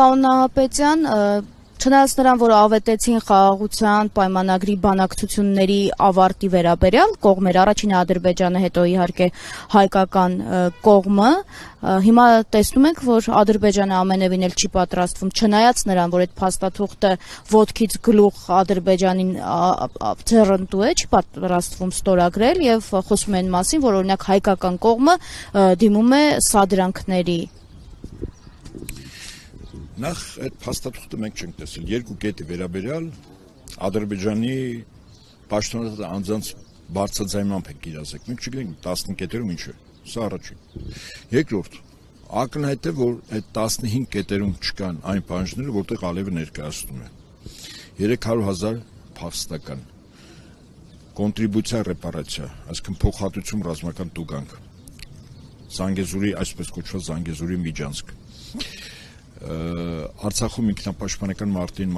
Պարոն Նահապետյան, չնայած նրան, որ ավետեցին խաղաղության պայմանագրի բանակցությունների ավարտի վերաբերյալ կողմեր, առաջինը Ադրբեջանը, հետո իհարկե հայկական կողմը, հիմա տեսնում ենք, որ Ադրբեջանը ամենևին էլ չի պատրաստվում, չնայած նրան, որ այդ փաստաթուղթը ոտքից գլուխ Ադրբեջանին ձեռնտու է, չի պատրաստվում ստորագրել եւ խոսում են մասին, որ օրինակ հայկական կողմը դիմում է սադրանքների։ Նախ այդ փաստաթուղթը մենք չենք տեսել, երկու կետի վերաբերյալ Ադրբեջանի պաշտոնատար անձանց բարձրաձայնմամբ ենք իրազեկ, մենք չգիտենք 15 կետերում ինչ է, սա առաջին։ Երկրորդ, ակնհայտ է, որ այդ 15 կետերում չկան այն պահանջները, որտեղ Ալիևը ներկայացնում է 300,000 փախստական, կոնտրիբուցիա ռեպարացիա, այսինքն փոխհատուցում ռազմական տուգանք, Զանգեզուրի, այսպես կոչված Զանգեզուրի միջանցք, Արցախում ինքնապաշտպանական մարտին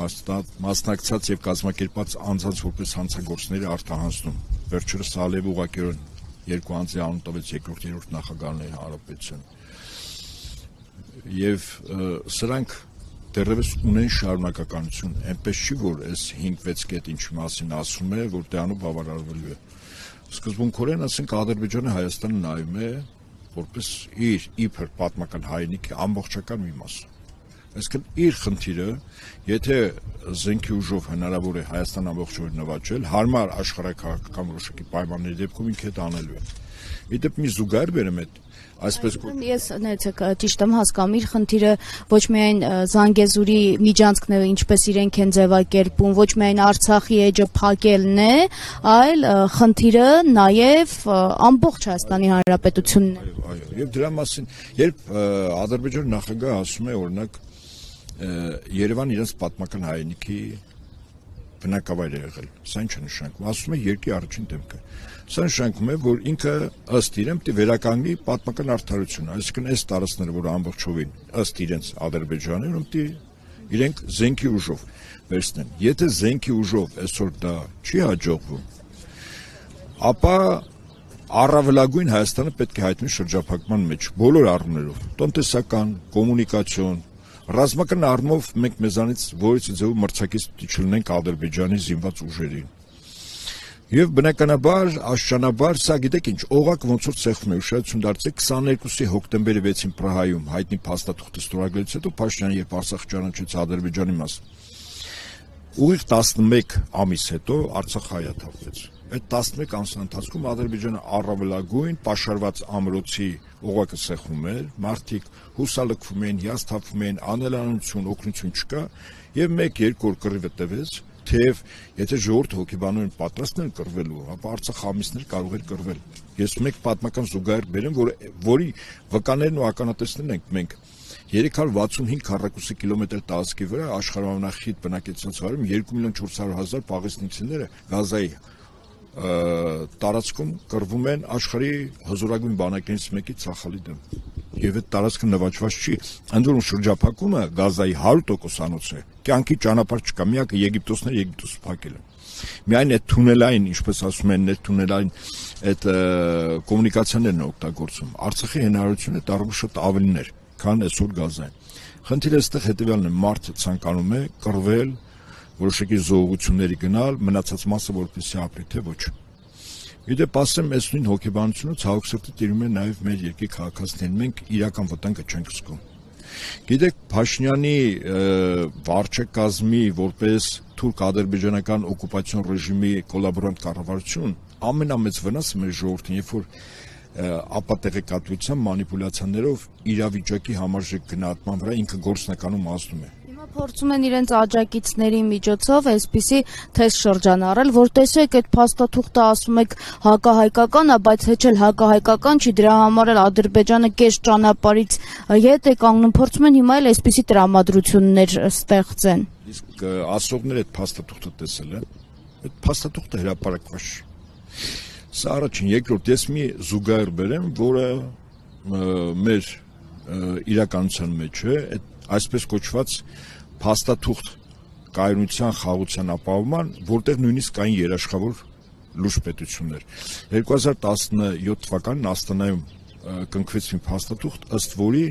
մասնակցած եւ կազմակերպած անձանց որպես հանցագործների արտահանցնում։ Վերջերս Ալիևը ուղղակիորեն երկու անձի անուն տվեց երկրորդ նախագահների հանրապետության։ Եվ սրանք դեռևս ունեն շարունակականություն, այնպես չի, որ այս 5-6 կետ ինչի մասին ասում է, որ դրանով բավարարվելու է։ Սկզբունքորեն ասենք Ադրբեջանը Հայաստանը նայում է որպես իր իբր պատմական հայրենիքի ամբողջական մի մաս։ Այսինքն իր խնդիրը, եթե զենքի ուժով հնարավոր է Հայաստան ամբողջովին նվաճել, հարմար աշխարհաքաղաքական որոշակի պայմանների դեպքում ինքը դա անելու է։ Իդեպ մի զուգահեռ բերեմ այդ այսպես Ես ճիշտ եմ հասկանում, իր խնդիրը ոչ միայն Զանգեզուրի միջանցքն է, ինչպես իրենք են ձևակերպում, ոչ միայն Արցախի էջը փակելն է, այլ խնդիրը նաև ամբողջ Հայաստանի Հանրապետությունն է։ Այո, եւ դրա մասին, երբ Ադրբեջանի նախագահը ասում է, օրինակ Երևան իրենց պատմական հայրենիքի բնակավայր է եղել, սա ինչ է նշանակում, ասում է երկրի առաջին դեմքը։ Սա նշանակում է, որ ինքը ըստ իրեն պետք է վերականգնի պատմական արդարությունը, այսինքն այս տարածքները, որ ամբողջովին ըստ իրենց Ադրբեջանի, պետք է իրենք զենքի ուժով վերցնեն։ Եթե զենքի ուժով այսօր դա չի հաջողվում, ապա առավելագույն Հայաստանը պետք է հայտնի շրջափակման մեջ բոլոր առումներով, տնտեսական, կոմունիկացիոն, ռազմական առումով մենք մեզանից որևէ ձևով մրցակից չլինենք Ադրբեջանի զինված ուժերին։ Եվ բնականաբար, աշճանաբար, սա գիտեք ինչ, օղակ ոնց որ ցեղվում է, ուշադրություն դարձեք 22-ի հոկտեմբերի 6-ին Պրահայում հայտնի փաստաթուղթը ստորագրելուց հետո Փաշինյանը երբ Արցախ ճանաչեց Ադրբեջանի մաս, ուղիղ 11 ամիս հետո Արցախ հայաթափվեց։ Այդ 11 ամսվա ընթացքում Ադրբեջանը առավելագույն պաշարված ամրոցի օղակը սեղմում էր, մարդիկ հուսալքվում էին, հիասթափվում էին, անելանություն, օգնություն չկա, եւ 1-2 օր կռիվը տևեց, թեև եթե ժողովուրդը հոգեբանորեն պատրաստ են կռվելու, ապա Արցախ ամիսներ կարող էր կռվել։ Ես մեկ պատմական զուգահեռ բերեմ, որի վկաներն ու ականատեսներն ենք մենք 365 քառակուսի կիլոմետր տարածքի վրա աշխարհի ամենախիտ բնակեցված վայրում 2,400,000 պաղեստինցիները Գազայի տարածքում կռվում են աշխարհի հզորագույն բանակներից մեկի Ցախալի դեմ։ Եվ այդ տարածքը նվաճված չի։ Ընդ որում շրջափակումը Գազայի 100% անոց է։ Կյանքի ճանապարհ չկա, միակը Եգիպտոսն է, Եգիպտոսը փակել է։ Միայն այդ թունելային, ինչպես ասում են, այդ թունելային այդ կոմունիկացիաներն են օգտագործում։ Արցախի հնարավորությունը դառնում շատ ավելին էր, քան այսօր Գազային։ Խնդիրը այստեղ հետևյալն է, մարդը ցանկանում է կռվել, որոշակի զոհությունների գնալ, մնացած մասը որպեսզի ապրի, թե ոչ։ Իդեպ ասեմ, այս նույն հոգեբանությունը ցավոք սրտի տիրում է նաև մեր երկրի քաղաքացիներին, մենք իրական վտանգը չենք զգում։ Գիտեք, Փաշինյանի վարչակազմի որպես թուրք-ադրբեջանական օկուպացիոն ռեժիմի կոլաբորանտ կառավարություն ամենամեծ վնասը մեր ժողովրդին, երբ որ ապատեղեկատվության մանիպուլյացիաներով իրավիճակի համարժեք գնահատման վրա ինքը գործնականում ազդում է։ Փորձում են իրենց աջակիցների միջոցով այսպիսի թեստ շրջանառել, որ տեսեք այդ փաստաթուղթը ասում եք հակահայկական է, բայց հեչ էլ հակահայկական չի, դրա համար էլ Ադրբեջանը կես ճանապարհից ետ է կանգնում, փորձում են հիմա էլ այսպիսի տրամադրություններ ստեղծեն։ Իսկ ասողները այդ փաստաթուղթը տեսել են, այդ փաստաթուղթը հրապարակված չի։ Սա առաջին, երկրորդ, ես մի զուգահեռ բերեմ, որը մեր իրականության մեջ է, այսպես կոչված փաստաթուղթ կայունության խաղաղության ապահովման, որտեղ նույնիսկ կային երաշխավոր լուրջ պետություններ։ 2017 թվականին Աստանայում կնքվեց մի փաստաթուղթ, ըստ որի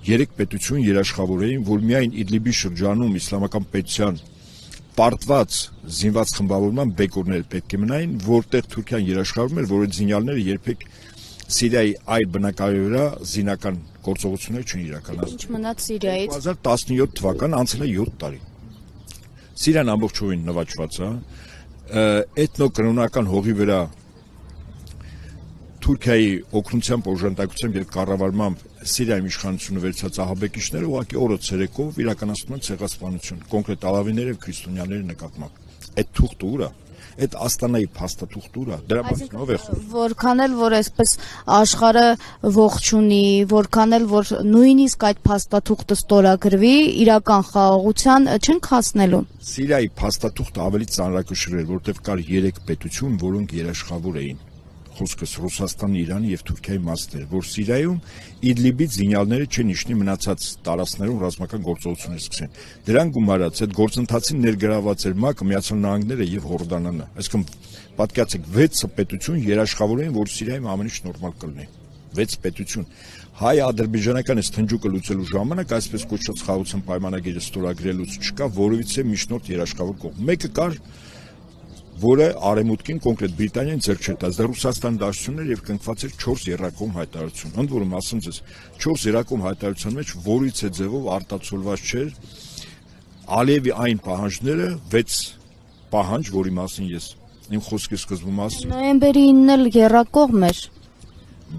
երեք պետություն երաշխավոր էին, որ միայն Իդլիբի շրջանում իսլամական պետության պարտված զինված խմբավորման բեկորներ պետք է մնային, որտեղ Թուրքիան երաշխավորում էր, որ այդ զինյալները երբեք Սիրիայի այլ բնակավայրի վրա զինական գործողություններ չեն իրականացնում։ Ինչ մնաց Սիրիայից։ 2017 թվական անցել է 7 տարի։ Սիրիան ամբողջովին նվաճված է, էթնոկրոնական հողի վրա Թուրքիայի օգնությամբ, օժանդակությամբ եւ կառավարմամբ Սիրիայում իշխանությունը վերցած ահաբեկիչները ուղղակի օրը ցերեկով իրականացնում են ցեղասպանություն, կոնկրետ ալավիների եւ քրիստոնյաների նկատմամբ։ Այդ թուղթը ուր է։ Այդ Աստանայի փաստաթուղթը ուր է։ Դրա մասին ով է խոսում։ Որքան էլ որ այսպես աշխարհը ողջունի, որքան էլ որ նույնիսկ այդ փաստաթուղթը ստորագրվի, իրական խաղաղության չենք հասնելու։ Սիրիայի փաստաթուղթը ավելի ծանրակշիռ էր, որտեղ կար 3 պետություն, որոնք երաշխավոր էին։ Խոսքս Ռուսաստանի, Իրանի եւ Թուրքիայի մասն էր, որ Սիրիայում Իդլիբից զինյալները չեն իշնի մնացած տարածքներում ռազմական գործողություններ սկսեն։ Դրան գումարած այդ գործընթացին ներգրաված էր ՄԱԿ-ը, Միացյալ Նահանգները եւ Հորդանանը։ Այսինքն պատկերացեք 6 պետություն երաշխավոր էին, որ Սիրիայում ամեն ինչ նորմալ կլինի։ 6 պետություն։ Հայ-ադրբեջանական այս թնջուկը լուծելու ժամանակ այսպես կոչված խաղաղության պայմանագիրը ստորագրելուց չկա որևիցե միջնորդ երաշխավոր կողմ։ Մեկը կար, որը արևմուտքին կոնկրետ Բրիտանիան ձեռք չէր տալիս, դա Ռուսաստան դաշնություններ եւ կնքված էր 4 երրակողմ հայտարարություն։ Ընդ որում ասեմ ձեզ, 4 երրակողմ հայտարարության մեջ որից է ձևով արտացոլված չէր Ալիևի այն պահանջները, 6 պահանջ, որի մասին ես իմ խոսքի սկզբում ասացի։ Նոյեմբերի 9-ն էլ երրակողմ էր,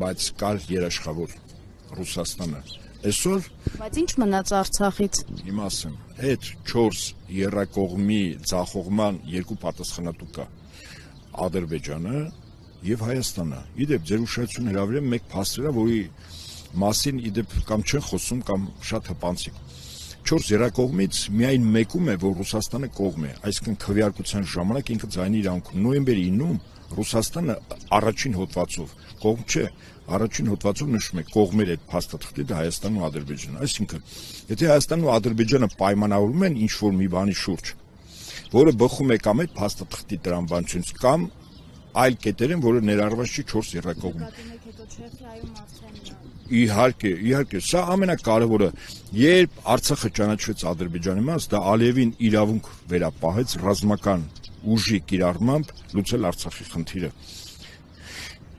բայց կար երաշխավոր Ռուսաստանը։ Այսօր բայց ինչ մնաց Արցախից։ Իմ ասեմ, այդ 4 երրակողմի ձախողման 2 պատասխանատու կա՝ Ադրբեջանը եւ Հայաստանը։ Իդեպ ձեր ուշադրությունը հրավիրեմ մեկ փաստերա, որի մասին իդեպ կամ չեն խոսում կամ շատ հպանցիկ։ 4 երրակողմից միայն մեկում է, որ Ռուսաստանը կողմ է, այսինքն քվեարկության ժամանակ ինքը ձայնի իրավունք ունի։ Նոյեմբերի 9-ում Ռուսաստանը առաջին հոդվածով կողմ չէ, առաջին հոդվածով նշում է կողմեր այդ փաստաթղթի դա Հայաստանն ու Ադրբեջանը։ Այսինքն, եթե Հայաստանն ու Ադրբեջանը պայմանավորում են ինչ-որ մի բանի շուրջ, որը բխում է կամ այդ փաստաթղթի տրամաբանությունից կամ այլ կետեր են, որը ներառված չի 4 երրակողմում։ Իհարկե, սա ամենակարևորը, երբ Արցախը ճանաչվեց Ադրբեջանի մաս, դա Ալիևին իրավունք վերապահեց ռազմական ուժի կիրառմամբ լուծել Արցախի խնդիրը։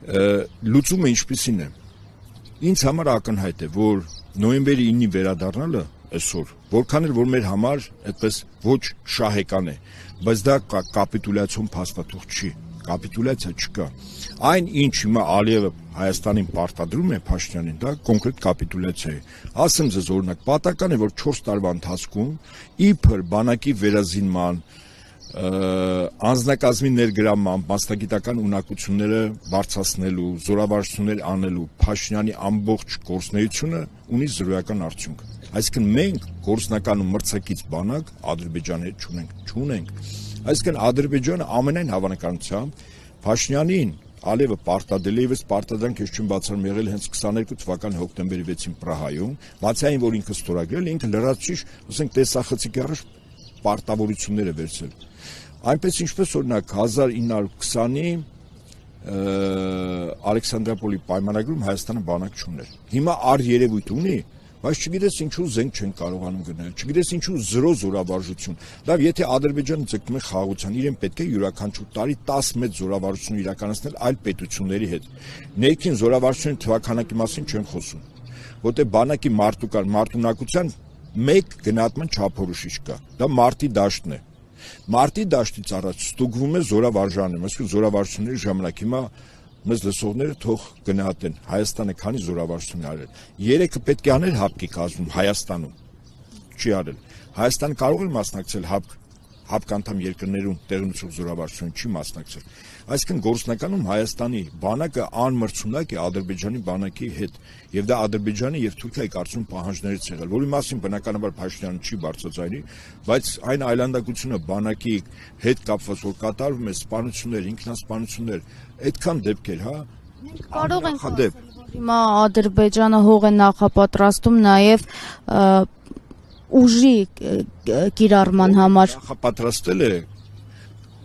Լուծումը ինչպիսին է։ Ինձ համար ակնհայտ է, որ նոյեմբերի 9-ի վերադառնալը այսօր, որքան էլ որ մեր համար այդպես ոչ շահեկան է, բայց դա կապիտուլյացիոն փաստաթուղթ չի, կապիտուլյացիա չկա։ Այն ինչ հիմա Ալիևը Հայաստանին պարտադրում է Փաշինյանին, դա կոնկրետ կապիտուլյացիա է։ Ասեմ ձեզ օրինակ, պատական է, որ 4 տարվա ընթացքում իբր բանակի վերազինման անձնակազմի ներգրավման, մասնագիտական ունակությունները բարձրացնելու, զորավարժություններ անելու Փաշինյանի ամբողջ գործունեությունը ունի զրոյական արդյունք։ Այսինքն մենք գործնականում մրցակից բանակ Ադրբեջանի հետ չունենք։ Այսինքն Ադրբեջանը ամենայն հավանականությամբ Փաշինյանին Ալիևը պարտադրել է, ես պարտադրանք ես չեմ բացառում եղել հենց 22 թվականի հոկտեմբերի 6-ին Պրահայում, բացի այն, որ ինքը ստորագրել, ինքը լրացուցիչ, ասենք տեսախցիկի առաջ պարտավորություններ է վերցրել։ Այնպես ինչպես օրինակ 1920-ի Ալեքսանդրապոլի պայմանագրում Հայաստանը բանակ չուներ։ Հիմա երևույթ ունի, բայց չգիտես ինչու զենք չեն կարողանում գնել, չգիտես ինչու զրո զորավարժություն։ Լավ, եթե Ադրբեջանը ձգտում է խաղաղության, իրեն պետք է յուրաքանչյուր տարի 10 մեծ զորավարժություն իրականացնել այլ պետությունների հետ։ Ներքին զորավարժությունների թվականակի մասին չեմ խոսում, որտեղ բանակի մարտունակության մեկ գնահատման չափորոշիչ կա։ Դա մարտի դաշտն է։ Մարտի դաշտից առաջ ստուգվում է զորավարժանը, այսինքն զորավարժությունների ժամանակ հիմա մեզ լսողները թող գնահատեն Հայաստանը քանի զորավարժություն արել։ 3-ը պետք է աներ հապկի կազմում Հայաստանում։ Չի արել։ Հայաստանը կարող է մասնակցել հապկանդամ երկրներում տեղնուցող զորավարժություն չի մասնակցել։ Այսինքն գործնականում Հայաստանի բանակը անմրցունակ է Ադրբեջանի բանակի հետ, եւ դա Ադրբեջանի եւ Թուրքիայի կարծում պահանջներից եղել, որի մասին բնականաբար Փաշինյանը չի բարձրացրել, բայց այն այլանդակությունը բանակի հետ կապված, որ կատարվում է սպանություններ, ինքնասպանություններ, այդքան դեպքեր, հա, կարող ենք ասել, որ հիմա Ադրբեջանը հող է նախապատրաստում նաեւ ուժի կիրառման համար նախապատրաստել է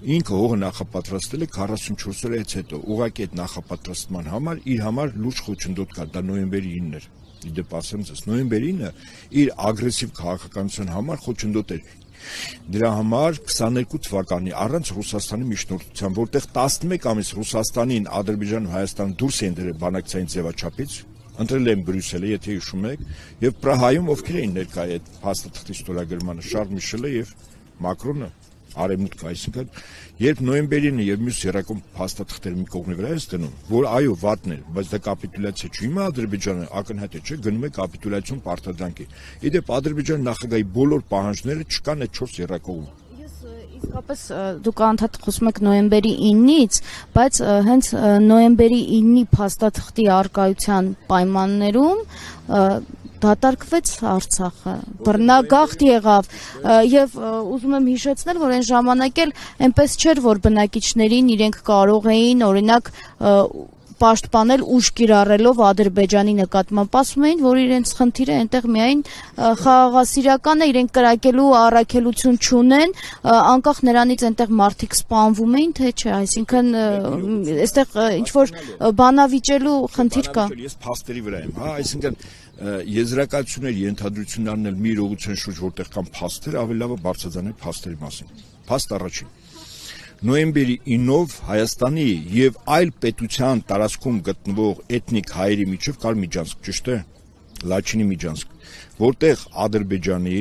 ինքը հողը նախապատրաստել է 44 օրից հետո ուղղակի այդ նախապատրաստման համար իր համար լուրջ խոչընդոտ կար դա նոյեմբերի 9-ն էր Իդեպ ասեմ ձեզ, նոյեմբերին իր ագրեսիվ քաղաքականության համար խոչընդոտ էր։ Դրա համար 22 թվականի առանց Ռուսաստանի միջնորդության, որտեղ 11 ամիս Ռուսաստանին, Ադրբեջանն ու Հայաստանը դուրս էին դրել բանակցային ձևաչափից, ընտրել են Բրյուսելը, եթե հիշում եք, եւ Պրահայում ովքեր էին ներկայ այդ փաստաթղթի ստորագրմանը, Շարլ Միշելը եւ Մակրոնը, Արևմուտքը, այսինքն երբ նոյեմբերին եւ մյուս երակոմ փաստաթղթերը մի կողմի վրա ես դնում, որ այո վատն է, բայց դա կապիտուլյացիա չի, հիմա Ադրբեջանը ակնհայտ է, չէ, գնում է կապիտուլյացիոն պարտադրանքի։ Իդեպ Ադրբեջանի նախագահի բոլոր պահանջները չկան այդ 4 երակողում։ Իսկապես դուք անդադ խոսում եք նոյեմբերի 9-ից, բայց հենց նոյեմբերի 9-ի փաստաթղթի արկայության պայմաններում դատարկվեց Արցախը, բռնագաղթ եղավ եւ ուզում եմ հիշեցնել, որ այն ժամանակ էլ այնպես չէր, որ բնակիչներին իրենք կարող էին օրինակ պաշտպանել ուժ կիրառելով Ադրբեջանի նկատմամբ, ասում էին, որ իրենց խնդիրը այնտեղ միայն խաղաղասիրական է, իրենք կրակելու առաքելություն չունեն, անկախ նրանից այնտեղ մարդիկ սպանվում էին, թե չէ, այսինքն այստեղ ինչ որ բանավիճելու խնդիր կա։ Ես փաստերի վրա եմ, հա, այսինքն եզրակացություններ, ենթադրություններ անել մի իրողության շուրջ, որտեղ կան փաստեր, ավելի լավ է բարձրացնել փաստերի մասին։ Փաստ առաջին։ Նոյեմբերի 9-ով Հայաստանի եւ այլ պետության տարածքում գտնվող էթնիկ հայերի միջև կար միջանցք, ճիշտ է, Լաչինի միջանցք, որտեղ Ադրբեջանի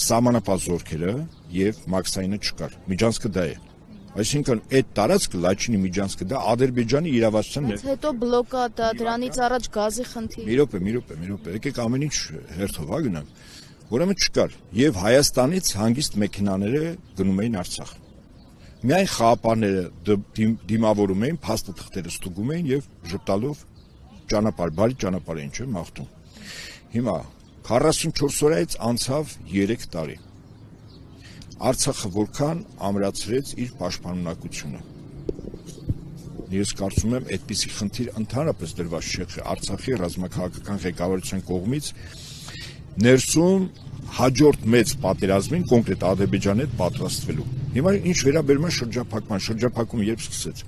սահմանապահ զորքերը եւ Մաքսայինը չկար։ Միջանցքը դա է։ Այսինքն այդ տարածքը Լաչինի միջանցքը դա Ադրբեջանի իրավասության Բայց հետո բլոկադա, դրանից առաջ գազի խնդիր։ Մի րոպե, եկեք ամեն ինչ հերթով հա գնանք։ Ուրեմն չկար եւ Հայաստանից հանգիստ մեքենաները գնում էին Արցախ։ Միայն խաղապարները դիմավորում էին, փաստաթղթերը ստուգում էին եւ ժպտալով ճանապարհ, բարի ճանապարհ էին, չէ՞, մաղթում։ Հիմա 44 օրից անցավ 3 տարի։ Արցախը որքան ամրացրեց իր պաշտպանունակությունը։ Ես կարծում եմ, այդպիսի խնդիր ընդհանրապես դրված չէ Արցախի ռազմաքաղաքական ղեկավարության կողմից ներսում հաջորդ մեծ պատերազմին կոնկրետ Ադրբեջանի հետ պատրաստվելու։ Հիմա ինչ վերաբերում է շրջափակումը երբ սկսեց։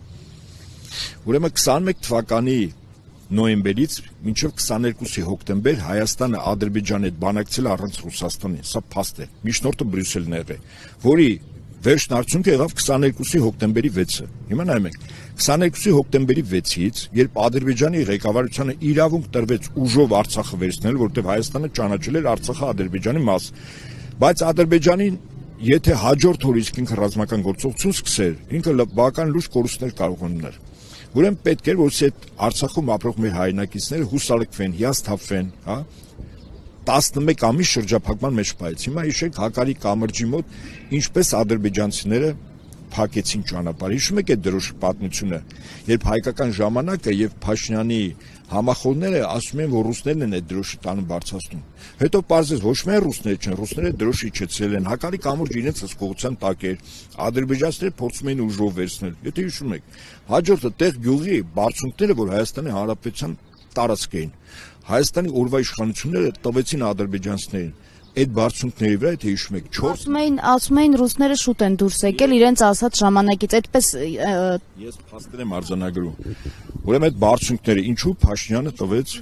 Ուրեմն 21 թվականի նոյեմբերից մինչև 22-ի հոկտեմբեր Հայաստանը Ադրբեջանի հետ բանակցել առանց Ռուսաստանի, սա փաստ է։ Միջնորդը Բրյուսելն է եղել, որի վերջն արդյունքը եղավ 22-ի հոկտեմբերի 6-ը։ Հիմա նայեք, 22-ի հոկտեմբերի 6-ից, երբ Ադրբեջանի ղեկավարությանը իրավունք տրվեց ուժով Արցախը վերցնել, որտեղ Հայաստանը ճանաչել էր Արցախը Ադրբեջանի մաս, բայց Ադրբեջանին եթե հաջորդ օրը իսկ ինքը ռազմական գործողություն սկսեր, ինքը բավական լուրջ կորուստներ կարող ուներ։ Ուրեմն պետք էր, որ այդ Արցախում ապրող մեր հայրենակիցները հուսալքվեն, հիասթափվեն, հա, 11 ամիս շրջափակման մեջ պայեց։ Հիմա հիշեք Հակարի կամրջի մոտ ինչպես ադրբեջանցիները փակեցին ճանապարհը։ Հիշում եք այդ դրոշի պատմությունը, երբ հայկական ժամանակը եւ Փաշինյանի համախոհները ասում են, որ ռուսներն են այդ դրոշի տանը բարձրացնում։ Հետո պարզեց ոչ միայն ռուսները չեն, ռուսները դրոշը իջեցրել են, Հակարի կամուրջը իրենց հսկողության տակ էր, ադրբեջանցիները փորձում էին ուժով վերցնել։ Եթե հիշում եք, հաջորդը տեղ գյուղի բարձունքները, որ Հայաստանի Հանրապետության տարածք էին, Հայաստանի օրվա իշխանությունները տվեցին ադրբեջանցիներին։ Այդ բարձունքների վրա եթե հիշում եք 4 ասում էին ռուսները շուտ են դուրս եկել իրենց ասած ժամանակից, այդպես ես փաստեր եմ արձանագրում։ Ուրեմն այդ բարձունքները ինչու Փաշինյանը տվեց։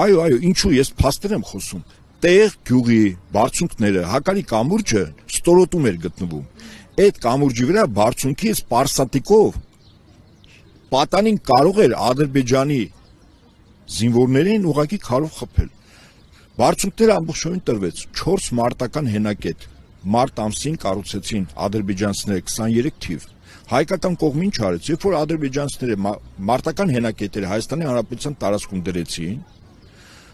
Այո, ինչու ես փաստեր եմ խոսում։ Տեղ գյուղի բարձունքները Հակարի կամուրջը ստորոտում էր գտնվում։ Այդ կամուրջի վրա բարձունքի սպարսատիկով պատանին կարող էր Ադրբեջանի զինվորներին ուղղակի քարով խփել։ Բարձունքները ամբողջովին տրվեց 4 մարտական հենակետ մարտ ամսին կառուցեցին ադրբեջանցիները 23 թիվ հայկական կողմին չարեց երբ որ ադրբեջանցիները մարտական հենակետերը Հայաստանի Հանրապետության տարածքում դրեցին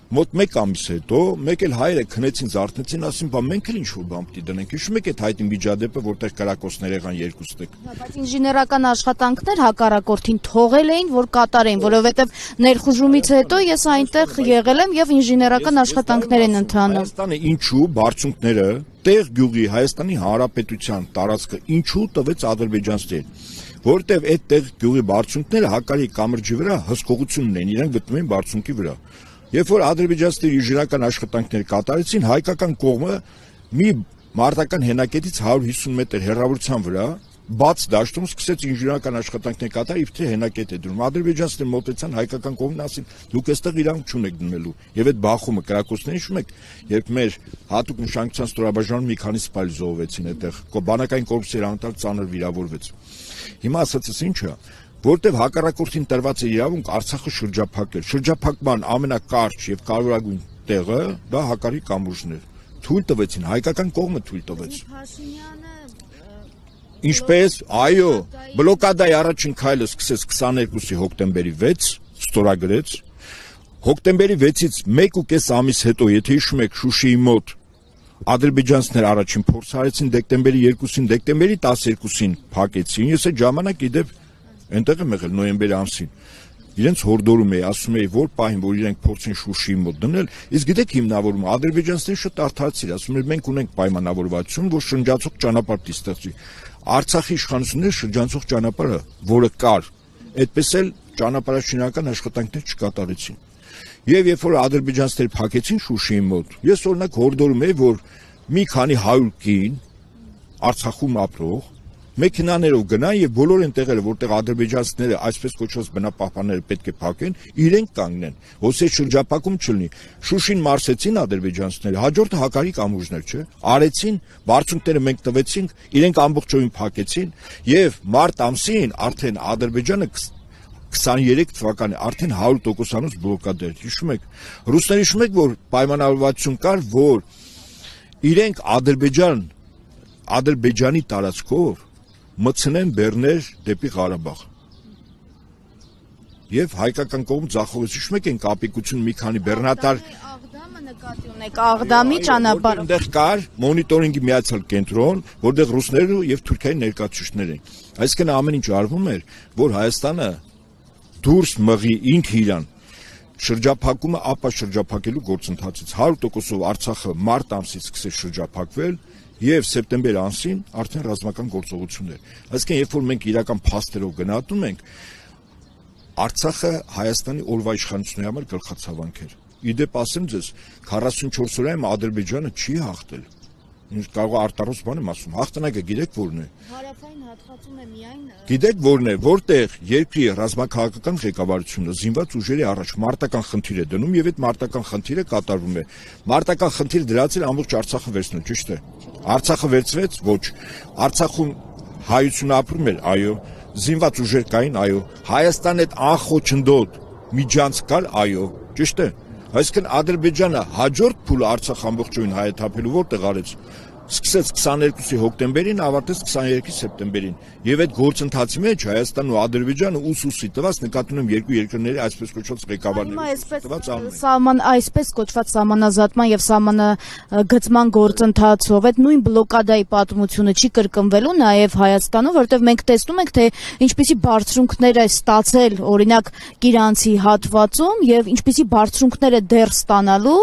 մոտ 1 ամիս հետո մեկ էլ հայերը քնեցին զարթնեցին ասին բա մենք էլ ինչ որ բան պիտի դնենք հիշում եք այդ հայտին միջադեպը որտեղ կրակոցներ եղան երկուստեք բայց ինժեներական աշխատանքներ հակառակորդին թողել էին որ կատարեին որովհետև ներխուժումից հետո ես այնտեղ եղել եմ եւ ինժեներական աշխատանքներ են ընթանում Հայաստանը ինչու բարձունքները տեղ գյուղի Հայաստանի Հանրապետության տարածքը ինչու տվեց ադրբեջանցիներին որտեղ այդ տեղ գյուղի բարձունքները Հակարի կամրջի վրա հսկողություն ունեն իրենք գտնվում են բարձունքի վրա Երբ որ ադրբեջանցիները ինժեներական աշխատանքներ կատարեցին, հայկական կողմը մի մարտական հենակետից 150 մետր հեռավորության վրա բաց դաշտում սկսեց ինժեներական աշխատանքներ կատարել, իբրև հենակետ է դնում։ Ադրբեջանցիները մոտեցան հայկական կողմին ասին, դուք այստեղ իրանք չունեք դնելու։ Եվ այդ բախումը կրակոցների հիշում եք, երբ մեր հատուկ նշանակության ստորաբաժանում մի քանի սպայել զոհվեցին այդտեղ, բանակային կորպուսի անտառ ծանր վիրավորվեց։ Հիմա ասածս ինչ է, որտեվ հակառակորդին տրված է իրավունք Արցախը շրջափակել։ Շրջափակման ամենակարճ եւ կարևորագույն տեղը դա հակառի կամուրջն էր։ Թույլ տվեցին, հայկական կողմը թույլ տվեց։ Ինչպես, այո, բլոկադայի առաջին քայլը սկսեց 22-ի հոկտեմբերի 6, ստորագրեց։ Հոկտեմբերի 6-ից 1.5 ամիս հետո, եթե հիշում եք, Շուշիի մոտ ադրբեջանցիներ առաջին փորձ արեցին դեկտեմբերի 2-ին, դեկտեմբերի 12-ին փակեցին։ Ես այդ ժամանակ իդեպ այնտեղ եմ եղել նոյեմբերի ամսին։ Իրենց հորդորում էի, ասում էի, որ պահին, որ իրենք փորձեն Շուշիի մոտ դնել, իսկ գիտեք հիմնավորումը ադրբեջանցիները շատ արդարացիր, ասում են մենք ունենք պայմանավորվածություն, որ շրջանցող ճանապարհ ստեղծի։ Արցախի իշխանությունները շրջանցող ճանապարհը, որը կար, այդպես էլ ճանապարհաշինական աշխատանքներ չկատարեցին։ Եվ երբ որ ադրբեջանցիները փակեցին Շուշիի մոտ, ես օրինակ հորդորում էի, որ մի քանի 100 կին Արցախում ապրող մեքենաներով գնան եւ բոլոր այն տեղերը, որտեղ ադրբեջանցիները այսպես կոչված բնապահպանները պետք է փակեն, իրենք կանգնեն, ոսե շրջափակում չլինի։ Շուշին մարսեցին ադրբեջանցիները, հաջորդը հակարի կամուրջներ, չէ՞։ Արեցին, բարձունքները մենք տվեցինք, իրենք ամբողջովին փակեցին եւ մարտ ամսին արդեն Ադրբեջանը 23 թվականի արդեն 100%-անոց բլոկադ էր։ Հիշում եք, ռուսները հիշում եք, որ պայմանավորվածություն կար, որ իրենք Ադրբեջանի տարածքով մտցնեն բեռներ դեպի Ղարաբաղ։ Եվ հայկական կողմը ձախողեց, հիշում եք այն կապիկություն մի քանի բեռնատար Աղդամը նկատի ունեք, Աղդամի ճանապարհը։ Այնտեղ կար մոնիտորինգի միացյալ կենտրոն, որտեղ ռուսները եւ Թուրքիայի ներկայացուցիչներ էին։ Այսինքն ամեն ինչ արվում էր, որ Հայաստանը դուրս մղի ինքը իրան շրջափակումը, ապա շրջափակելու գործընթացից 100%-ով Արցախը մարտ ամսից սկսեց շրջափակվել եւ սեպտեմբեր ամսին արդեն ռազմական գործողություններ։ Այսինքն երբ որ մենք իրական փաստերով գնահատում ենք, Արցախը Հայաստանի օրվա իշխանությունների համար գլխացավանք էր։ Իդեպ ասեմ ձեզ, 44 օրայում Ադրբեջանը չի հաղթել։ Ինչ կարող է արտարոց բան եմ ասում, հաղթանակը գիտեք որն է։ Հարավային հատվածում է միայն Գիտեք որն է, որտեղ երկրի ռազմաքաղաքական ղեկավարությունը զինված ուժերի առաջ մարտական խնդիր է դնում եւ այդ մարտական խնդիրը կատարվում է։ Մարտական խնդիր դրացել ամբողջ Արցախը վերցնել, ճիշտ է։ Արցախը վերցվեց, ոչ։ Արցախում հայությունը ապրում էր, այո։ Զինված ուժեր կային, այո։ Հայաստանը այդ անխոչնդոտ միջանց կար, այո, ճիշտ է։ Այսինքն Ադրբեջանը հաջորդ փուլը Արցախ ամբողջովին հայեթափելու որտեղ արեց։ Սկսեց 22-ի հոկտեմբերին, ավարտեց 23-ի սեպտեմբերին։ Եվ այդ գործընթացի մեջ Հայաստանն ու Ադրբեջանը ուսուսի տված նկատի ունեմ երկու երկրների այսպես կոչված ղեկավարների այսպես կոչված սահմանազատման եւ սահմանագծման գործընթացով այդ նույն բլոկադայի պատմությունը չի կրկնվելու նաեւ Հայաստանում, որովհետեւ մենք տեսնում ենք, թե ինչպիսի բարձրունքներ է ստացել օրինակ Կիրանցի հատվածում եւ ինչպիսի բարձրունքներ է դեռ ստանալու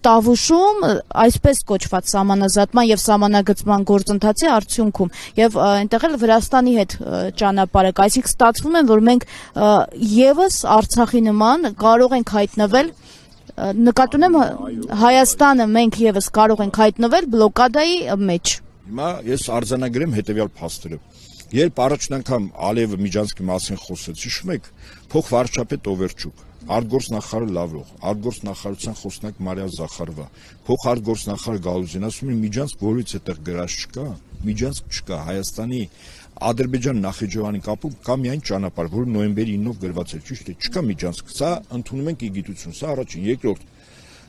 Տավուշում այսպես կոչված սահմանազատման եւ սահմանագծման գործընթացի արդյունքում եւ այնտեղ էլ Վրաստանի հետ ճանապարհը, այսինքն ստացվում է, որ մենք եւս Արցախի նման կարող ենք հայտնվել նկատի ունեմ Հայաստանը մենք եւս կարող ենք հայտնվել բլոկադայի մեջ։ Հիմա ես արձանագրեմ հետեւյալ փաստերը։ Երբ առաջին անգամ Ալիևը Միջանցքի մասին խոսեց, հիշում եք, փոխվարչապետ Օվերչուկ, արտգործնախարար Լավրով, արտգործնախարարության խոսնակ Մարիա Զախարովա, փոխարտգործնախարար Գալուզին ասում են Միջանցք որից այդտեղ գրած չկա, Միջանցք չկա, Հայաստանի Ադրբեջան Նախիջևանի կապում կա միայն ճանապարհ, որը նոյեմբերի 9-ով գրված է, ճիշտ է, չկա Միջանցք, սա ընդունում ենք իգիտություն, սա առաջին, երկրորդ։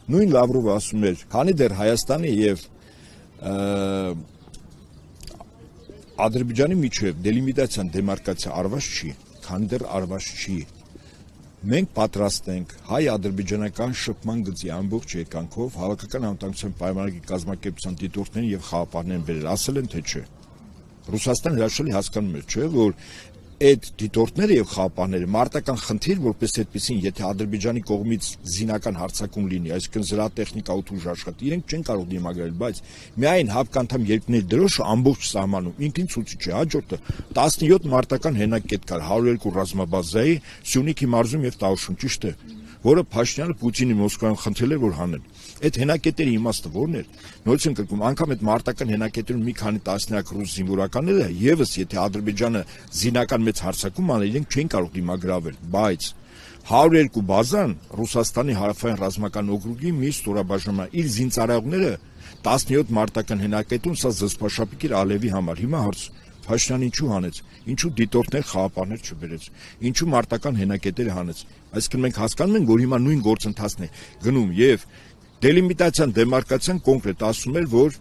Նույն Լավրովը ասում էր, քանի դեռ Հայաստանի եւ Ադրբեջանի միջև դելիմիտացիան դեմարկացիա արված չի, քանի դեռ արված չի։ Մենք պատրաստ ենք հայ-ադրբեջանական շփման գծի ամբողջ եկանքով հավաքական անվտանգության պայմանագրի կազմակերպության դիտորդներին եւ խաղապարներին բերել, ասել են թե չէ։ Ռուսաստանը հրաշալի հասկանում է, չէ, որ այդ դիտորդները եւ խաղապարները մարտական խնդիր որպես այդպեսին, եթե Ադրբեջանի կողմից զինական հարձակում լինի, այսինքն զրահատեխնիկա ու ուժ աշխատի, իրենք չեն կարող դիմագրել, բայց միայն հապկանդամ երկրների դրոշը ամբողջ սահմանում ինքնին ցույց է։ Հաջորդը 17 մարտական հենակետ կար 102 ռազմաբազայի Սյունիքի մարզում եւ Տավուշում, ճիշտ է։ որը Փաշինյանը Պուտինի Մոսկվայում խնդրել էր որ հանեն։ Այդ հենակետերի իմաստը ո՞րն էր։ Նորից եմ կրկնում, անգամ այդ մարտական հենակետերում մի քանի տասնյակ ռուս զինվորականները եւս եթե Ադրբեջանը զինական մեծ հարձակում աներ, իրենք չէին կարող դիմագրավել, բայց 102 բազան Ռուսաստանի հարավային ռազմական օկրուգի մի ստորաբաժանման իր զինծառայողները 17 մարտական հենակետում սա զսպաշապիկ էր Ալևի համար։ Հիմա հարց Փաշինյանը ինչու հանեց, ինչու դիտորդներ խաղապարներ չբերեց, ինչու մարտական հենակետերը հանեց։ Այսինքն մենք հասկանում ենք, որ հիմա նույն գործընթացն է գնում եւ դելիմիտացիան դեմարկացիան կոնկրետ ասում էր, որ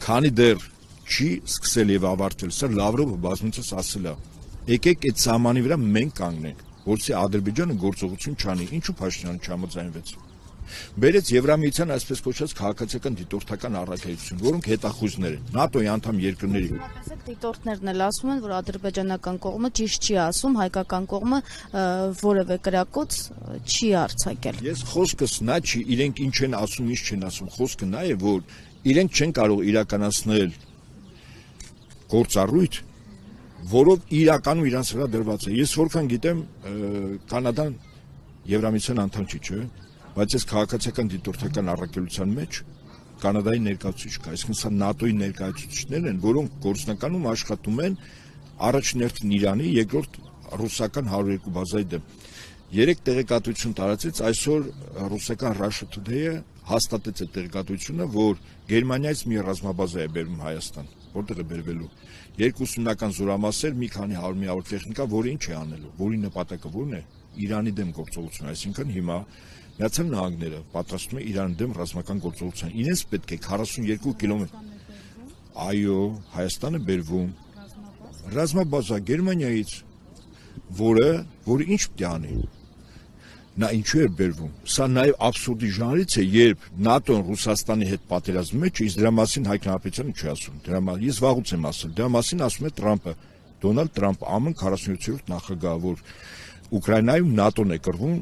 քանի դեռ չի սկսել եւ ավարտել, սա Լավրովը բազմիցս ասել է, եկեք այդ սահմանի վրա մենք կանգնենք, որովհետեւ Ադրբեջանը գործողություն չանի, ինչու Փաշինյանը չհամաձայնվեց։ Բերեց Եվրամիության այսպես կոչված քաղաքացիական դիտորդական առաքելություն, որոնք հետախույզներ են ՆԱՏՕ-ի անդամ երկրների։ Տեսեք, դիտորդներն էլ ասում են, որ ադրբեջանական կողմը ճիշտ չի ասում, հայկական կողմը որևէ կրակոց չի արձակել։ Ես խոսքս նա չի, իրենք ինչ են ասում, ինչ չեն ասում, խոսքը նա է, որ իրենք չեն կարող իրականացնել գործառույթ, որով իրականում իրանց վրա դրված է։ Ես որքան գիտեմ, Կանադան Եվրամիության անդամ չի, չէ՞։ Բայց այս քաղաքացիական դիտորդական առաքելության մեջ Կանադայի ներկայացուցիչ կա, այսինքն սա ՆԱՏՕ-ի ներկայացուցիչներ են, որոնք գործնականում աշխատում են առաջներթին Իրանի, երկրորդ ռուսական 102 բազայի դեմ։ 3 տեղեկատվություն տարածեց, այսօր ռուսական Russia Today-ը հաստատեց այդ տեղեկատվությունը, որ Գերմանիայից մի ռազմաբազա է բերվում Հայաստան, որտեղ է բերվելու 2 ուսումնական զորամասեր, մի քանի 100 միավոր տեխնիկա, որը ինչ է անելու, որի նպատակը ո՞րն է, Իրանի դեմ գործողություն, այսինքն հիմա Միացյալ Նահանգները պատրաստում է Իրանի դեմ ռազմական գործողության։ Իրենց պետք է 42 կիլոմետր։ Այո, Հայաստանը բերվում ռազմաբազա Գերմանիայից, որը ինչ պետք է անի։ Նա ինչու է բերվում։ Սա նաև աբսուրդի ժանրից է, երբ ՆԱՏՕ-ն Ռուսաստանի հետ պատերազմի մեջ իսկ դրա մասին Հայ Հանրապետությանը չի ասում։ Ես վաղուց եմ ասել, դրա մասին ասում է Թրամփը, Դոնալդ Թրամփը, ԱՄՆ 47-րդ նախագահը, որ Ուկրաինայում ՆԱՏՕ-ն է կռվում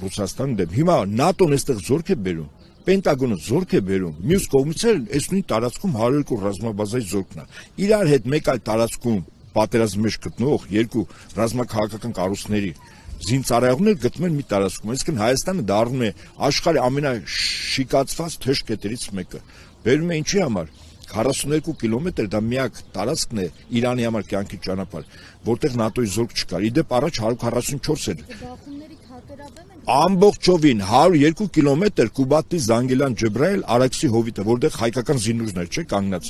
Ռուսաստանի դեմ։ Հիմա ՆԱՏՕ-ն այստեղ զորք է բերում, Պենտագոնը զորք է բերում, մյուս կողմից էլ այս նույն տարածքում 102 ռազմաբազայի զորքն է։ Իրար հետ մեկ այլ տարածքում պատերազմի մեջ գտնող երկու ռազմաքաղաքական կառույցների զինծառայողներ գտնում են մի տարածքում, այսինքն Հայաստանը դառնում է աշխարհի ամենաշիկացված թեժ կետերից մեկը։ Բերում է ինչի համար 42 կիլոմետր, դա միակ տարածքն է Իրանի համար կյանքի ճանապարհ, որտեղ ՆԱՏՕ-ի զորք չկար։ Իդեպ առաջ 144 էր։ Ամբողջովին 102 կիլոմետր Կուբատի Զանգելան Ջեբրայել Արաքսի հովիտը, որտեղ հայկական զինուժներ չէ կանգնած։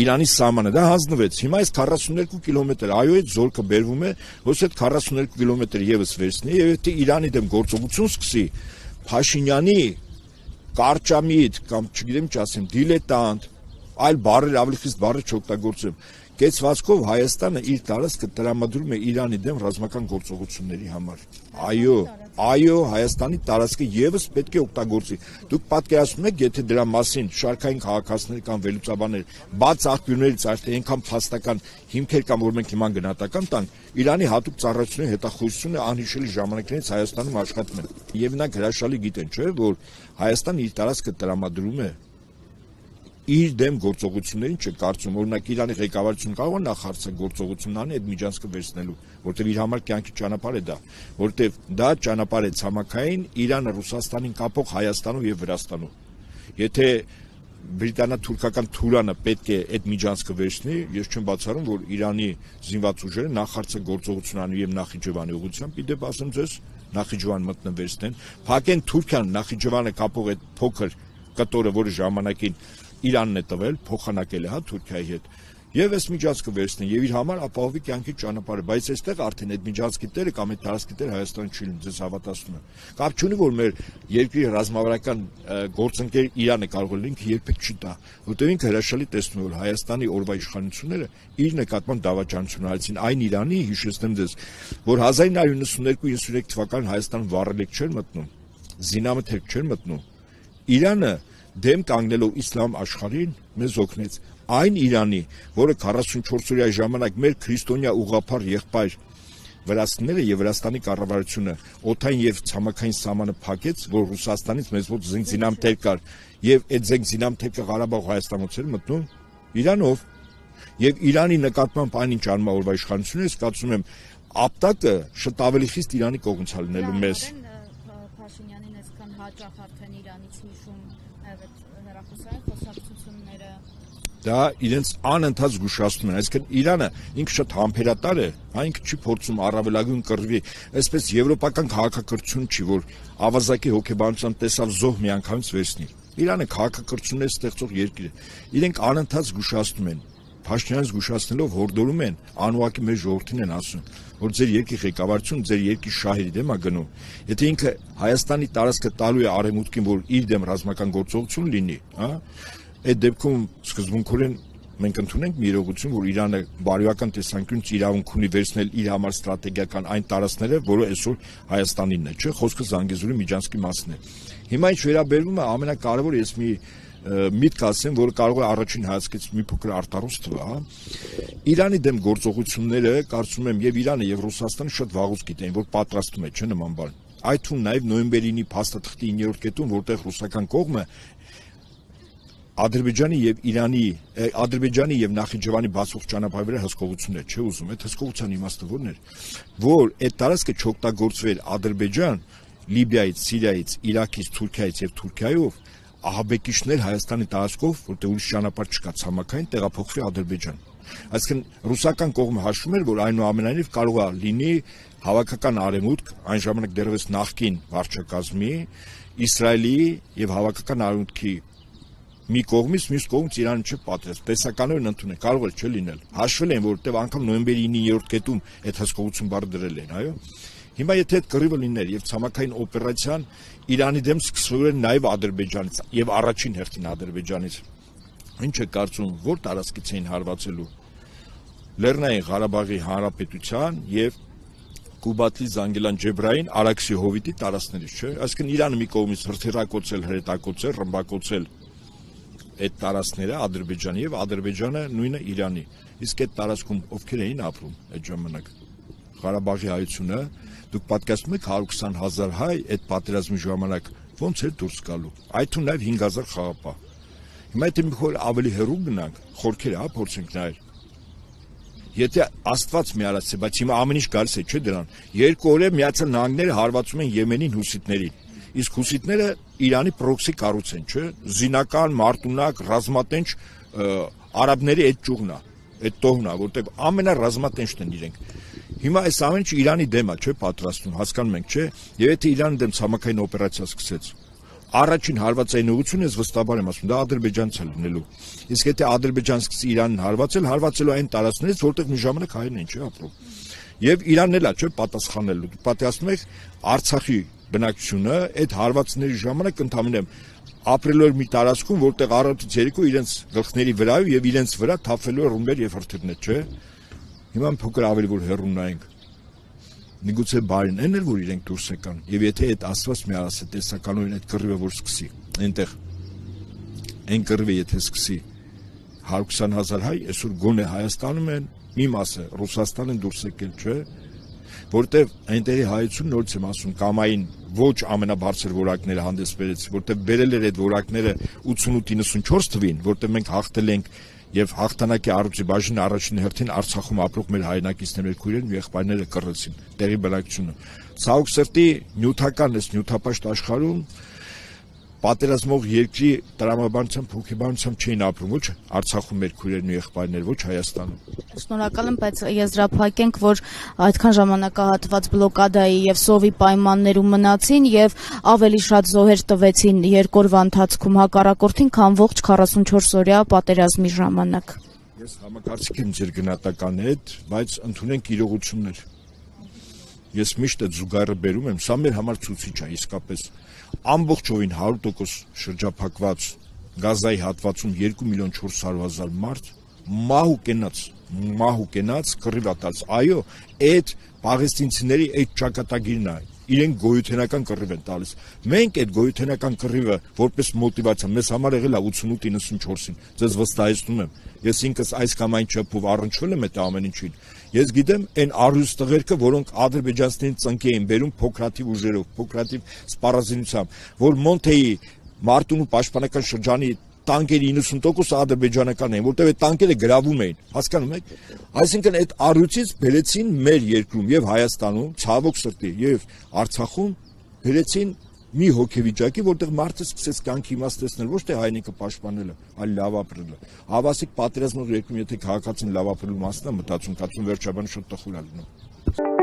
Իրանի սահմանը դա հանձնվեց։ Հիմա այս 42 կիլոմետր այո այդ զորքը բերվում է, որ այդ 42 կիլոմետր եւս վերցնի եւ եթե Իրանի դեմ գործողություն սկսի, Փաշինյանի կարճամիտ կամ չգիտեմ ինչ ասեմ, դիլետանտ, այլ բառեր ավելի խիստ բառեր չօգտագործեմ, կեցվածքով Հայաստանը իր տարածքը տրամադրում է Իրանի դեմ ռազմական գործողությունների համար։ Այո, Հայաստանի տարածքը եւս պետք է օգտագործի։ Դուք պատկերացնում եք, եթե դրա մասին շարքային քաղաքացիներ կամ վերլուծաբաններ բաց աղբյուրներից արդեն այնքան փաստական հիմքեր կան, որ մենք հիմա գնահատական տանք, Իրանի հատուկ ծառայությունների հետախուզությունը անհիշելի ժամանակներից Հայաստանում աշխատում է։ Եվ նրանք հրաշալի գիտեն, չէ՞, որ Հայաստանը իր տարածքը տրամադրում է իր դեմ գործողություններին չկարծում, օրինակ Իրանի ղեկավարությունը կարող է նախարարցակ գործողություն անի այդ միջանցքը վերցնելու, որտեղ իր համար կյանքի ճանապարհ է դա, որտեղ դա ճանապարհ է ցամաքային Իրանը Ռուսաստանին կապող Հայաստանում եւ Վրաստանում։ Եթե բրիտանա-թուրքական Թուրանը պետք է այդ միջանցքը վերցնի, ես չեմ բացառում, որ Իրանի զինված ուժերը նախարարցակ գործողություն անի եւ Նախիջևանի ուղղությամբ, իդեպ ասեմ ձեզ, Նախիջևան մտնվեցնեն, փակեն Թուրքիան Նախիջևանը կապող այդ փոքր կտորը, որը ժամանակին Իրանն է տվել, փոխանակել է, հա, Թուրքիայի հետ։ Եվ այս միջանցքը վերցնեն եւ իր համար ապահովի կյանքի ճանապարհը, բայց այստեղ արդեն այդ միջանցքի տերը կամ այդ տարածքի տերը Հայաստանը չի լինի, ձեզ հավատացնում եմ։ Կապ չունի, որ մեր երկրի ռազմավարական գործընկեր Իրանը կարող է լինի, երբեք չի տա, որտեղ ինքը հրաշալի տեսնում է, որ Հայաստանի օրվա իշխանությունները իր նկատմամբ դավաճանություն արեցին այն Իրանի, հիշեցնեմ ձեզ, որ 1992-93 թվականին Հայաստան վառելիք չէր մտնում, զինամթերք չէր մտնում։ Իրանը դեմ կանգնելով իսլամ աշխարհին մեզ օգնեց։ Այն Իրանի, որը 44-օրյա ժամանակ մեր քրիստոնյա ուղղափառ եղբայր վրացիները եւ Վրաստանի կառավարությունը օդային եւ ցամաքային սահմանը փակեց, որ Ռուսաստանից մեզ ոչ զինամթերք կար եւ այդ զինամթերքը Ղարաբաղ Հայաստանից էր մտնում Իրանով։ Եվ Իրանի նկատմամբ այնինչ արմա օրվա իշխանությունը, ես կարծում եմ, ապտակը շատ ավելի խիստ Իրանի կողմից է լինելու մեզ։ Փաշինյանին այսքան հաճախ արդեն Իրանից հիշում այդ հեռախոսային խոսակցությունները Դա իրենց անընդհատ զգուշացնում են, այսինքն Իրանը ինքը շատ համբերատար է, ինքը չի փորձում առավելագույն կռվի, այսպես եվրոպական քաղաքակրթություն չի, որ ավազակի հոգեբանությամբ տեսավ զոհ միանգամից վերցնի։ Իրանը քաղաքակրթություններ ստեղծող երկիր է։ Իրենք անընդհատ զգուշացնում են, Փաշինյանին զգուշացնելով հորդորում են, անուղակի մեր ժողովրդին են ասում, որ ձեր երկրի ղեկավարությունը ձեր երկրի շահերի դեմ է գնում։ Եթե ինքը Հայաստանի տարածքը տալու է արևմուտքին, որ իր դեմ ռազմական գործողություն լինի, այդ դեպքում սկզբունքորեն մենք ընդունենք մի իրողություն, որ Իրանը բարոյական տեսանկյունից իրավունք ունի վերցնել իր համար ստրատեգիական այն տարածքները, որը այսօր Հայաստանինն է, չէ՞, խոսքը Զանգեզուրի Միջանցքի մասն է։ Հիմա ինչ վերաբերվում է ամենակարևորը ես մի միտք ասեմ, որը կարող է առաջին հայացքից մի փոքր արտարոց թվա, Իրանի դեմ գործողությունները կարծում եմ եւ Իրանը եւ Ռուսաստանը շատ վաղուց գիտեն, որ պատրաստում է, չէ՞ նման բան։ Այդ թվում նաեւ նոյեմբերի 9-ի փաստաթղթի 9-րդ կետում, որտեղ ռուսական կողմը Ադրբեջանի եւ Իրանի, Ադրբեջանի եւ Նախիջևանի բացող ճանապարհի վրա հսկողություններ, չէ՞ ուզում, այդ հսկողության իմաստը ո՞րն էր, որ այդ տարածքը չօգտագործվեր Ադրբեջան, Լիբիայից, Սիրիայից, Իրաքից, Թուրքիայից եւ Թուրքիայով ահաբեկիչներ Հայաստանի տարածքով, որտեղ ուրիշ ճանապարհ չկա ցամաքային, տեղափոխվի Ադրբեջան։ Այսինքն ռուսական կողմը հաշվում էր, որ այնուամենայնիվ կարող է լինի հավաքական արևմուտք, այն ժամանակ դեռևս նախկին վարչակազմի, Իսրայելի եւ հավաքական արևմուտքի մի կողմից, մյուս կողմից Իրանը չպատրաստ, տեսականորեն ընդունել, կարող է չէ լինել։ Հաշվել են, որովհետև անգամ նոյեմբերի 9-րդ կետում այդ հսկողություն բառը դրել են, այո։ Հիմա եթե այդ կռիվը լիներ եւ ցամաքային օպերացիան Իրանի դեմ սկսվեր նաեւ Ադրբեջանից եւ առաջին հերթին Ադրբեջանից, ինչ է կարծում, որ տարածքից էին հարվածելու Լեռնային Ղարաբաղի Հանրապետության եւ Կուբատլի Զանգելան Ջեբրային Արաքսի հովիտի տարածքներից, չէ՞։ Այսինքն Իրանը մի կողմից հրթիռակոծել, հրետակոծել, ռմբակոծել այդ տարածքները Ադրբեջանի եւ Ադրբեջանը նույնը Իրանի։ Իսկ այդ տարածքում ովքեր էին ապրում այդ ժամանակ։ Ղարաբաղի հայությունը, դուք պատկերացնում եք 120,000 հայ այդ պատերազմի ժամանակ ոնց էր դուրս գալու։ Այդ ու նաեւ 5,000 խաղապահ։ Հիմա եթե մի խոր ավելի հեռու գնանք, խորքերը փորձենք նայել։ Եթե Աստված մի արած է, բայց հիմա ամեն ինչ գալիս է, չէ՞ դրան։ Երկու օր է Միացյալ Նահանգները հարվածում են Եմենին հուսիտներին։ Իսկ հուսիտները Իրանի պրոքսի կառույց են, չէ՞։ Զինական, մարտունակ, ռազմատենչ արաբների այդ ճյուղն է, այդ տոհն է, որտեղ ամենառազմատենչն են իրենք։ Հիմա այս ամեն ինչը Իրանի դեմ է, չէ՞, պատրաստում, հասկանում ենք, չէ՞։ Եվ եթե Իրանի դեմ ցամաքային օպերացիա սկսեց, առաջին հարվածային ուղղությունը ես վստահաբար եմ ասում, դա Ադրբեջանից է լինելու։ Իսկ եթե Ադրբեջան սկսի Իրանին հարվածելու այն տարածքներից, որտեղ մի ժամանակ հայերն են, չէ՞, ապրում։ Եվ Իրանն էլ է, չէ՞, պատասխանելու։ Պատասխանում եք Արցախի բնակչությունը այդ հարվածների ժամանակ ընդհանրապես ապրելու էր մի տարածքում, որտեղ առավոտից երեկո իրենց գլխների վրայով եւ իրենց վրա թափվելու էր ռումբեր եւ հրթիռներ, չէ՞։ Հիմա փոքր ավելի որ հեռու նայենք։ Միգուցե բարին են էլ որ իրենք դուրս եկան եւ եթե այդ Աստված մի ասե տեսականորեն այդ կռիվը որ սկսի, այնտեղ այն կռիվը եթե սկսի 120,000 հայ այսօր գոնե Հայաստանում են, մի մասը Ռուսաստան են դուրս եկել, չէ՞։ Որտեվ այնտեղի հայությունը նորից եմ ասում կամային ոչ ամենաբարձր որակները հանդես բերեց, որտեվ բերել էր այդ որակները 88-94 թվին, որտեղ մենք հաղթել ենք եւ հաղթանակի առողջի բաժինը առաջին հերթին Արցախում ապրող մեր հայրենակիցներ, մեր քույրերն ու եղբայրները կռեցին տեղի բնակչությունը։ Ցավոք սրտի նյութական էս նյութապաշտ աշխարհում պատերազմող երկրի տրամաբանությամբ, հոգեբանությամբ չէին ապրում, ոչ Արցախում մեր քույրերն ու եղբայրները, ոչ Հայաստանում։ Շնորհակալ եմ, բայց եզրափակենք, որ այդքան ժամանակահատված բլոկադայի եւ սովի պայմաններում մնացին եւ ավելի շատ զոհեր տվեցին երկրորդ ընթացքում հակառակորդին, քան ողջ 44-օրյա պատերազմի ժամանակ։ Ես համակարծիք եմ ձեր գնահատականի հետ, բայց ընդունենք իրողություններ։ Ես միշտ այդ զուգահեռը բերում եմ, սա մեր համար ցուցիչ է իսկապես։ Ամբողջովին 100% շրջափակված Գազայի հատվածում 2,400,000 մարդ մահ ու կենաց կռիվատած։ Այո, այդ պաղեստինցիների այդ ճակատագիրն է։ Իրենք գոյութենական կռիվ են տալիս։ Մենք այդ գոյութենական կռիվը որպես մոտիվացիա մեզ համար եղել է 88-94-ին։ Ձեզ վստահեցնում եմ։ Ես ինքս այս կամ այն չափով առնչվել եմ այդ ամեն ինչին։ Ես գիտեմ այն առյուծ տղերքը, որոնք ադրբեջանցիներին ծնկի էին բերում փոքրաթիվ ուժերով, փոքրաթիվ սպառազինությամբ, որ Մոնթեի Մարտունու պաշտպանական շրջանի տանկերի 90% ադրբեջանական էին, որտեղ այդ տանկերը գրավում էին, հասկանում եք։ Այսինքն այդ առյուծից բերեցին մեր երկրում եւ Հայաստանում, ցավոք սրտի, եւ Արցախում բերեցին մի հոգեվիճակի, որտեղ մարդը սկսեց կյանքի իմաստեցնել, ոչ թե հայրենիքը պաշտպանելը, այլ լավ ապրելը։ Հավասիկ պատերազմող երկրում եթե քաղաքացին լավ ապրելու մասն է մտածում, կացում վերջաբան շատ տխուր է լինում։